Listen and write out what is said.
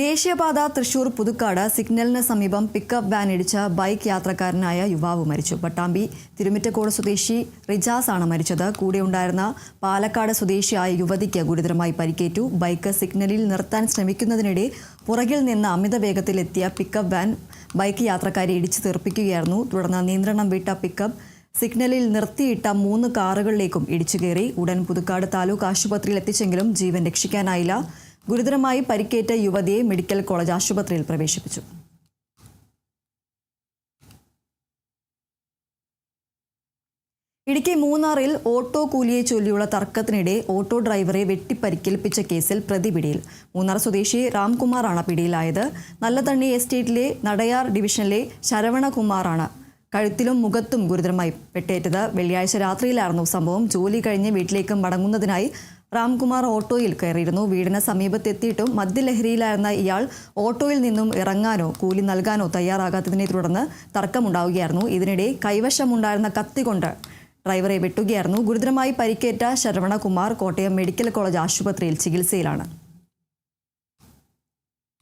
ദേശീയപാത തൃശൂർ പുതുക്കാട് സിഗ്നലിന് സമീപം pickup van ഇടിച്ച ബൈക്ക് യാത്രക്കാരനായ യുവാവ് മരിച്ചു. പട്ടാമ്പി തിരുമിറ്റക്കോട് സ്വദേശി റിജാസ് ആണ് മരിച്ചത്. കൂടെയുണ്ടായിരുന്ന പാലക്കാട് സ്വദേശിയായ യുവതിക്ക് ഗുരുതരമായി പരിക്കേറ്റു. ബൈക്ക് സിഗ്നലിൽ നിർത്താൻ ശ്രമിക്കുന്നതിനിടെ പുറകിൽ നിന്ന് അമിത വേഗത്തിലെത്തിയ പിക്കപ്പ് വാൻ ബൈക്ക് യാത്രക്കാരെ ഇടിച്ചു തെറിപ്പിക്കുകയായിരുന്നു. തുടർന്ന് നിയന്ത്രണം വിട്ട പിക്കപ്പ് സിഗ്നലിൽ നിർത്തിയിട്ട 3 കാറുകളിലേക്കും ഇടിച്ചുകയറി. ഉടൻ പുതുക്കാട് താലൂക്ക് ആശുപത്രിയിൽ എത്തിച്ചെങ്കിലും ജീവൻ രക്ഷിക്കാനായില്ല. ഗുരുതരമായി പരിക്കേറ്റ യുവതിയെ മെഡിക്കൽ കോളേജ് ആശുപത്രിയിൽ പ്രവേശിപ്പിച്ചു. ഇടുക്കി മൂന്നാറിൽ ഓട്ടോ കൂലിയെ ചൊല്ലിയുള്ള തർക്കത്തിനിടെ ഓട്ടോ ഡ്രൈവറെ വെട്ടിപ്പരിക്കേൽപ്പിച്ച കേസിൽ പ്രതി പിടിയിൽ. മൂന്നാർ സ്വദേശി രാംകുമാറാണ് പിടിയിലായത്. നല്ലതണ്ണി എസ്റ്റേറ്റിലെ നടയാർ ഡിവിഷനിലെ ശരവണകുമാറാണ് കഴുത്തിലും മുഖത്തും ഗുരുതരമായി വെട്ടേറ്റത്. വെള്ളിയാഴ്ച രാത്രിയിലായിരുന്നു സംഭവം. ജോലി കഴിഞ്ഞ് വീട്ടിലേക്ക് മടങ്ങുന്നതിനായി രാംകുമാർ ഓട്ടോയിൽ കയറിയിരുന്നു. വീടിന് സമീപത്തെത്തിയിട്ടും മദ്യലഹരിയിലായിരുന്ന ഇയാൾ ഓട്ടോയിൽ നിന്നും ഇറങ്ങാനോ കൂലി നൽകാനോ തയ്യാറാകാത്തതിനെ തുടർന്ന് തർക്കമുണ്ടാവുകയായിരുന്നു. ഇതിനിടെ കൈവശമുണ്ടായിരുന്ന കത്തി കൊണ്ട് ഡ്രൈവറെ വെട്ടുകയായിരുന്നു. ഗുരുതരമായി പരിക്കേറ്റ ശരവണകുമാർ കോട്ടയം മെഡിക്കൽ കോളേജ് ആശുപത്രിയിൽ ചികിത്സയിലാണ്.